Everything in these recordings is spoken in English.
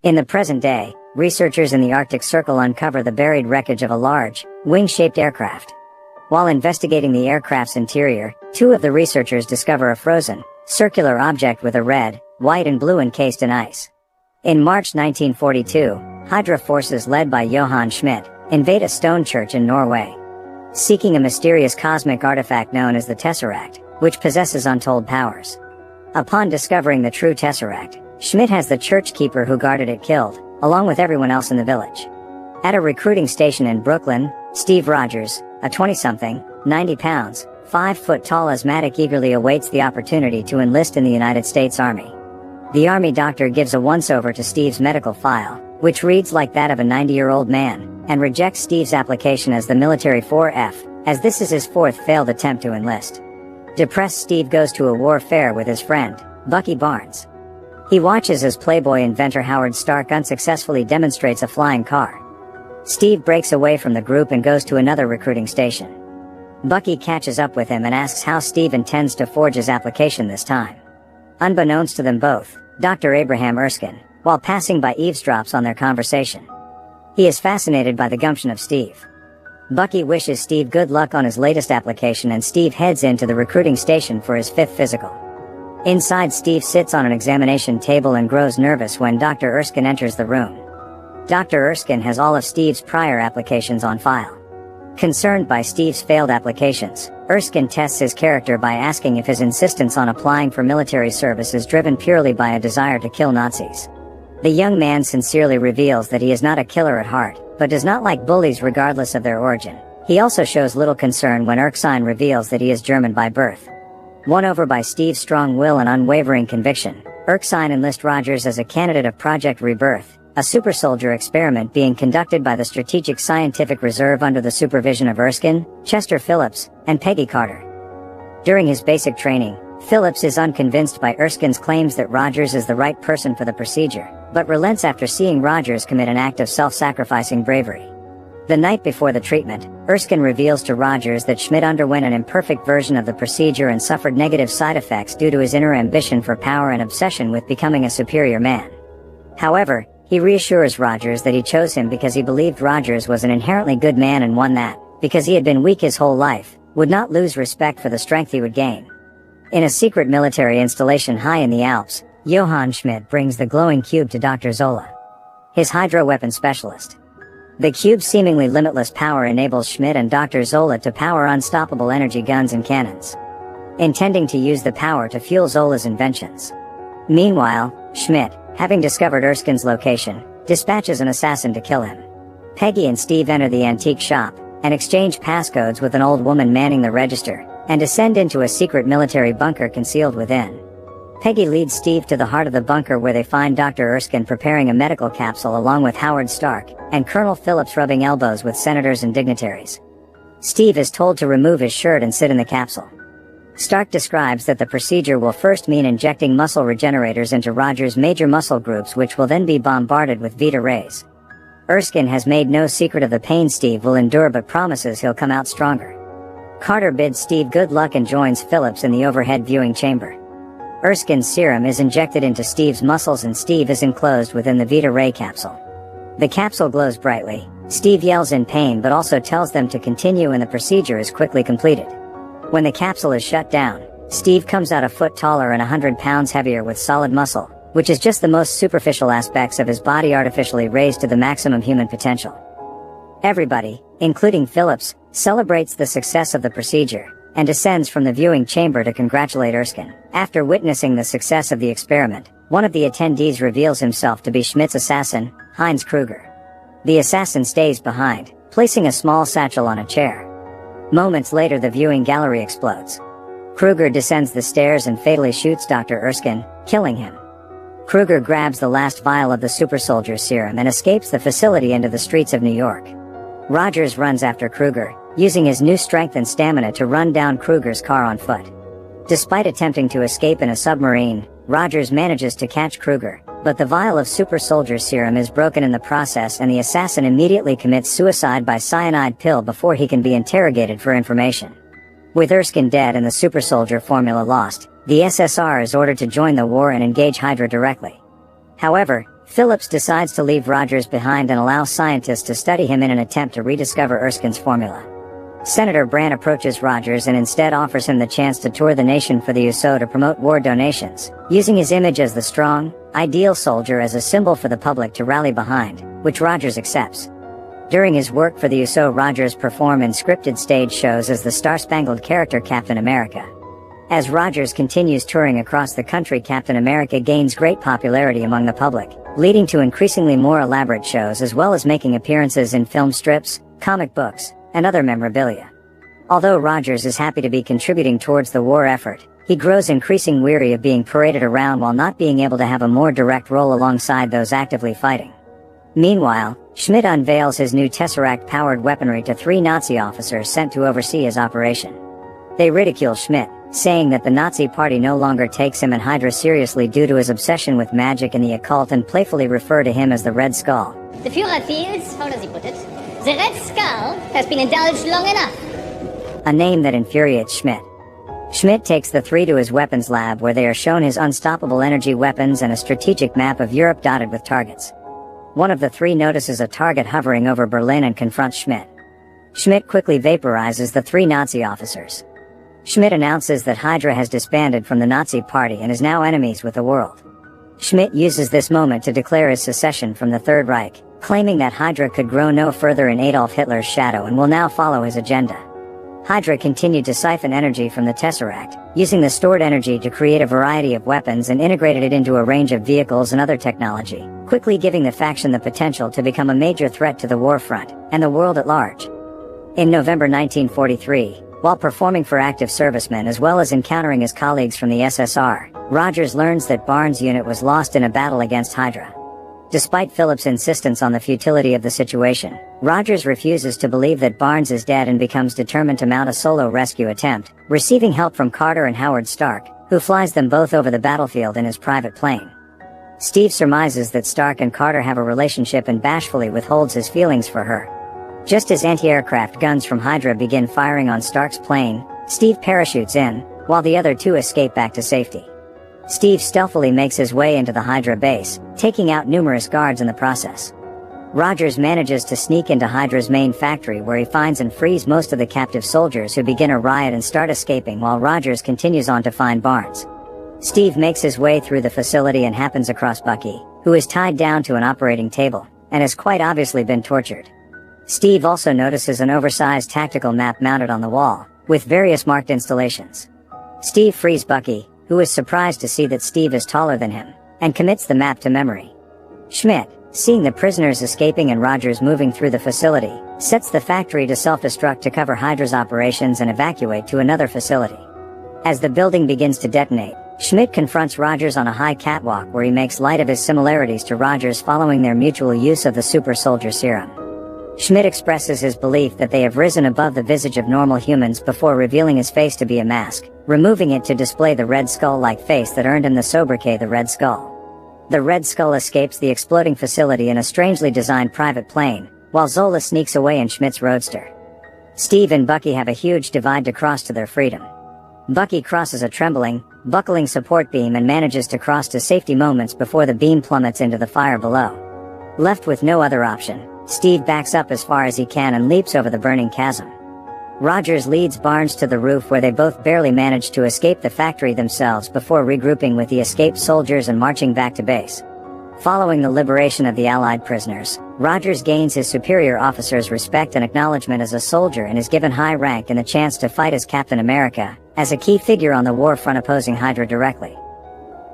In the present day, researchers in the Arctic Circle uncover the buried wreckage of a large, wing-shaped aircraft. While investigating the aircraft's interior, two of the researchers discover a frozen, circular object with a red, white and blue encased in ice. In March 1942, Hydra forces led by Johann Schmidt invade a stone church in Norway, seeking a mysterious cosmic artifact known as the Tesseract, which possesses untold powers. Upon discovering the true Tesseract, Schmidt has the church keeper who guarded it killed, along with everyone else in the village. At a recruiting station in Brooklyn, Steve Rogers, a 20-something, 90 pounds, 5-foot-tall asthmatic eagerly awaits the opportunity to enlist in the United States Army. The Army doctor gives a once-over to Steve's medical file, which reads like that of a 90-year-old man, and rejects Steve's application as the military 4F, as this is his fourth failed attempt to enlist. Depressed, Steve goes to a war fair with his friend, Bucky Barnes. He watches as Playboy inventor Howard Stark unsuccessfully demonstrates a flying car. Steve breaks away from the group and goes to another recruiting station. Bucky catches up with him and asks how Steve intends to forge his application this time. Unbeknownst to them both, Dr. Abraham Erskine, while passing by, eavesdrops on their conversation. He is fascinated by the gumption of Steve. Bucky wishes Steve good luck on his latest application, and Steve heads into the recruiting station for his 5th physical. Inside, Steve sits on an examination table and grows nervous when Dr. Erskine enters the room. Dr. Erskine has all of Steve's prior applications on file. Concerned by Steve's failed applications, Erskine tests his character by asking if his insistence on applying for military service is driven purely by a desire to kill Nazis. The young man sincerely reveals that he is not a killer at heart, but does not like bullies regardless of their origin. He also shows little concern when Erskine reveals that he is German by birth. Won over by Steve's strong will and unwavering conviction, Erskine enlists Rogers as a candidate of Project Rebirth, a super soldier experiment being conducted by the Strategic Scientific Reserve under the supervision of Erskine, Chester Phillips, and Peggy Carter. During his basic training, Phillips is unconvinced by Erskine's claims that Rogers is the right person for the procedure, but relents after seeing Rogers commit an act of self-sacrificing bravery. The night before the treatment, Erskine reveals to Rogers that Schmidt underwent an imperfect version of the procedure and suffered negative side effects due to his inner ambition for power and obsession with becoming a superior man. However, he reassures Rogers that he chose him because he believed Rogers was an inherently good man, and one that, because he had been weak his whole life, would not lose respect for the strength he would gain. In a secret military installation high in the Alps, Johann Schmidt brings the glowing cube to Dr. Zola, his hydro weapon specialist. The cube's seemingly limitless power enables Schmidt and Dr. Zola to power unstoppable energy guns and cannons, intending to use the power to fuel Zola's inventions. Meanwhile, Schmidt, having discovered Erskine's location, dispatches an assassin to kill him. Peggy and Steve enter the antique shop, and exchange passcodes with an old woman manning the register, and descend into a secret military bunker concealed within. Peggy leads Steve to the heart of the bunker, where they find Dr. Erskine preparing a medical capsule along with Howard Stark, and Colonel Phillips rubbing elbows with senators and dignitaries. Steve is told to remove his shirt and sit in the capsule. Stark describes that the procedure will first mean injecting muscle regenerators into Rogers' major muscle groups, which will then be bombarded with Vita rays. Erskine has made no secret of the pain Steve will endure, but promises he'll come out stronger. Carter bids Steve good luck and joins Phillips in the overhead viewing chamber. Erskine's serum is injected into Steve's muscles, and Steve is enclosed within the Vita ray capsule. The capsule glows brightly. Steve yells in pain but also tells them to continue, and the procedure is quickly completed. When the capsule is shut down, Steve comes out a foot taller and 100 pounds heavier with solid muscle, which is just the most superficial aspects of his body artificially raised to the maximum human potential. Everybody, including Phillips, celebrates the success of the procedure, and descends from the viewing chamber to congratulate Erskine. After witnessing the success of the experiment, one of the attendees reveals himself to be Schmidt's assassin, Heinz Kruger. The assassin stays behind, placing a small satchel on a chair. Moments later, the viewing gallery explodes. Kruger descends the stairs and fatally shoots Dr. Erskine, killing him. Kruger grabs the last vial of the super soldier serum and escapes the facility into the streets of New York. Rogers runs after Kruger, using his new strength and stamina to run down Kruger's car on foot. Despite attempting to escape in a submarine, Rogers manages to catch Kruger, but the vial of super soldier serum is broken in the process, and the assassin immediately commits suicide by cyanide pill before he can be interrogated for information. With Erskine dead and the super soldier formula lost, the SSR is ordered to join the war and engage Hydra directly. However, Phillips decides to leave Rogers behind and allow scientists to study him in an attempt to rediscover Erskine's formula. Senator Brand approaches Rogers and instead offers him the chance to tour the nation for the USO to promote war donations, using his image as the strong, ideal soldier as a symbol for the public to rally behind, which Rogers accepts. During his work for the USO, Rogers performed in scripted stage shows as the star-spangled character Captain America. As Rogers continues touring across the country, Captain America gains great popularity among the public, leading to increasingly more elaborate shows as well as making appearances in film strips, comic books, and other memorabilia. Although Rogers is happy to be contributing towards the war effort, he grows increasingly weary of being paraded around while not being able to have a more direct role alongside those actively fighting. Meanwhile, Schmidt unveils his new Tesseract-powered weaponry to 3 Nazi officers sent to oversee his operation. They ridicule Schmidt, saying that the Nazi party no longer takes him and Hydra seriously due to his obsession with magic and the occult, and playfully refer to him as the Red Skull. The Führer feels, how does he put it? The Red Skull has been indulged long enough. A name that infuriates Schmidt. Schmidt takes the 3 to his weapons lab where they are shown his unstoppable energy weapons and a strategic map of Europe dotted with targets. One of the 3 notices a target hovering over Berlin and confronts Schmidt. Schmidt quickly vaporizes the 3 Nazi officers. Schmidt announces that Hydra has disbanded from the Nazi party and is now enemies with the world. Schmidt uses this moment to declare his secession from the Third Reich, claiming that Hydra could grow no further in Adolf Hitler's shadow and will now follow his agenda. Hydra continued to siphon energy from the Tesseract, using the stored energy to create a variety of weapons and integrated it into a range of vehicles and other technology, quickly giving the faction the potential to become a major threat to the war front and the world at large. In November 1943, while performing for active servicemen as well as encountering his colleagues from the SSR, Rogers learns that Barnes' unit was lost in a battle against Hydra. Despite Phillips' insistence on the futility of the situation, Rogers refuses to believe that Barnes is dead and becomes determined to mount a solo rescue attempt, receiving help from Carter and Howard Stark, who flies them both over the battlefield in his private plane. Steve surmises that Stark and Carter have a relationship and bashfully withholds his feelings for her. Just as anti-aircraft guns from Hydra begin firing on Stark's plane, Steve parachutes in, while the other 2 escape back to safety. Steve stealthily makes his way into the Hydra base, taking out numerous guards in the process. Rogers manages to sneak into Hydra's main factory where he finds and frees most of the captive soldiers, who begin a riot and start escaping while Rogers continues on to find Barnes. Steve makes his way through the facility and happens across Bucky, who is tied down to an operating table, and has quite obviously been tortured. Steve also notices an oversized tactical map mounted on the wall, with various marked installations. Steve frees Bucky, who is surprised to see that Steve is taller than him, and commits the map to memory. Schmidt, seeing the prisoners escaping and Rogers moving through the facility, sets the factory to self-destruct to cover Hydra's operations and evacuate to another facility. As the building begins to detonate, Schmidt confronts Rogers on a high catwalk where he makes light of his similarities to Rogers following their mutual use of the super soldier serum. Schmidt expresses his belief that they have risen above the visage of normal humans before revealing his face to be a mask, removing it to display the Red Skull-like face that earned him the sobriquet the Red Skull. The Red Skull escapes the exploding facility in a strangely designed private plane, while Zola sneaks away in Schmidt's roadster. Steve and Bucky have a huge divide to cross to their freedom. Bucky crosses a trembling, buckling support beam and manages to cross to safety moments before the beam plummets into the fire below. Left with no other option, Steve backs up as far as he can and leaps over the burning chasm. Rogers leads Barnes to the roof where they both barely manage to escape the factory themselves before regrouping with the escaped soldiers and marching back to base. Following the liberation of the Allied prisoners, Rogers gains his superior officers' respect and acknowledgement as a soldier and is given high rank and the chance to fight as Captain America, as a key figure on the war front opposing Hydra directly.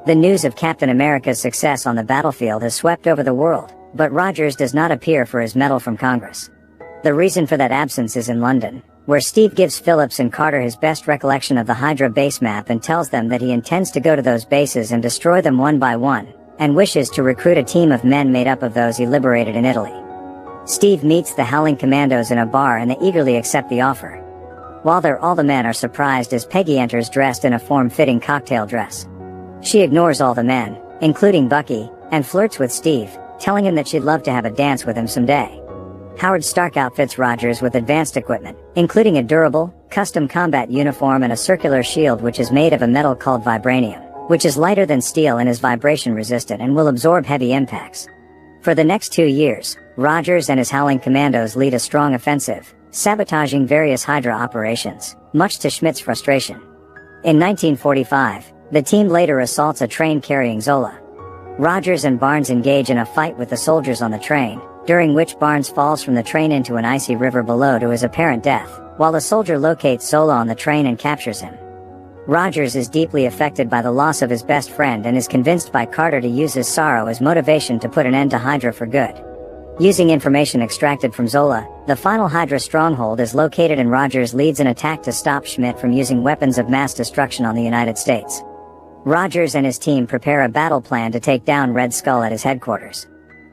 The news of Captain America's success on the battlefield has swept over the world, but Rogers does not appear for his medal from Congress. The reason for that absence is in London, where Steve gives Phillips and Carter his best recollection of the Hydra base map and tells them that he intends to go to those bases and destroy them one by one, and wishes to recruit a team of men made up of those he liberated in Italy. Steve meets the Howling Commandos in a bar and they eagerly accept the offer. While there, all the men are surprised as Peggy enters dressed in a form-fitting cocktail dress. She ignores all the men, including Bucky, and flirts with Steve, telling him that she'd love to have a dance with him someday. Howard Stark outfits Rogers with advanced equipment, including a durable, custom combat uniform and a circular shield which is made of a metal called vibranium. which is lighter than steel and is vibration resistant and will absorb heavy impacts. For the next 2 years, Rogers and his Howling Commandos lead a strong offensive, sabotaging various Hydra operations, much to Schmidt's frustration. In 1945, the team later assaults a train carrying Zola. Rogers and Barnes engage in a fight with the soldiers on the train, during which Barnes falls from the train into an icy river below to his apparent death, while the soldier locates Zola on the train and captures him. Rogers is deeply affected by the loss of his best friend and is convinced by Carter to use his sorrow as motivation to put an end to Hydra for good. Using information extracted from Zola, the final Hydra stronghold is located and Rogers leads an attack to stop Schmidt from using weapons of mass destruction on the United States. Rogers and his team prepare a battle plan to take down Red Skull at his headquarters.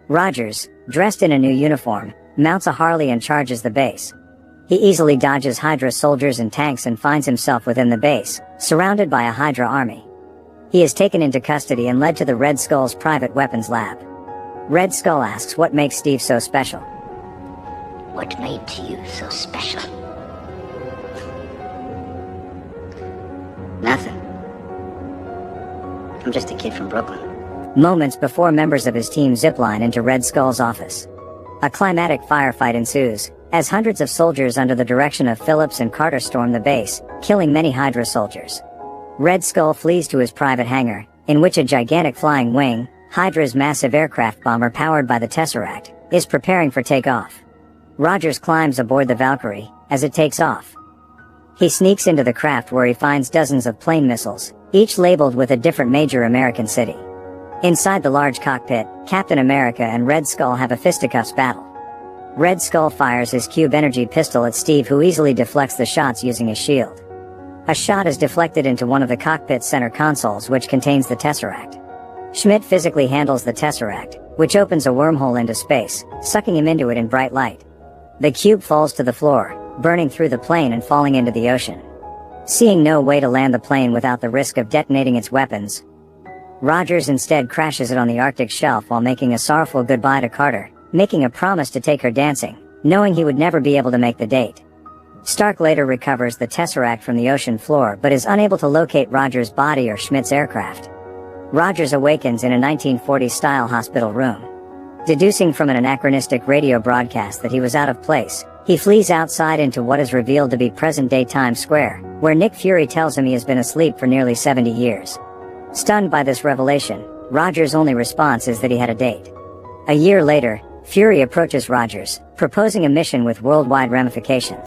Rogers, dressed in a new uniform, mounts a Harley and charges the base. He easily dodges Hydra soldiers and tanks and finds himself within the base, surrounded by a Hydra army. He is taken into custody and led to the Red Skull's private weapons lab. Red Skull asks what makes Steve so special. What made you so special? Nothing. I'm just a kid from Brooklyn. Moments before members of his team zipline into Red Skull's office. A climatic firefight ensues, as hundreds of soldiers under the direction of Phillips and Carter storm the base, killing many Hydra soldiers. Red Skull flees to his private hangar, in which a gigantic flying wing, Hydra's massive aircraft bomber powered by the Tesseract, is preparing for takeoff. Rogers climbs aboard the Valkyrie, as it takes off. He sneaks into the craft where he finds dozens of plane missiles, each labeled with a different major American city. Inside the large cockpit, Captain America and Red Skull have a fisticuffs battle. Red Skull fires his cube energy pistol at Steve, who easily deflects the shots using his shield. A shot is deflected into one of the cockpit's center consoles, which contains the Tesseract. Schmidt physically handles the Tesseract, which opens a wormhole into space, sucking him into it in bright light. The cube falls to the floor, burning through the plane and falling into the ocean. Seeing no way to land the plane without the risk of detonating its weapons, Rogers instead crashes it on the Arctic shelf while making a sorrowful goodbye to Carter, making a promise to take her dancing, knowing he would never be able to make the date. Stark later recovers the Tesseract from the ocean floor but is unable to locate Rogers' body or Schmidt's aircraft. Rogers awakens in a 1940s-style hospital room. Deducing from an anachronistic radio broadcast that he was out of place, he flees outside into what is revealed to be present-day Times Square, where Nick Fury tells him he has been asleep for nearly 70 years. Stunned by this revelation, Rogers' only response is that he had a date. A year later, Fury approaches Rogers, proposing a mission with worldwide ramifications.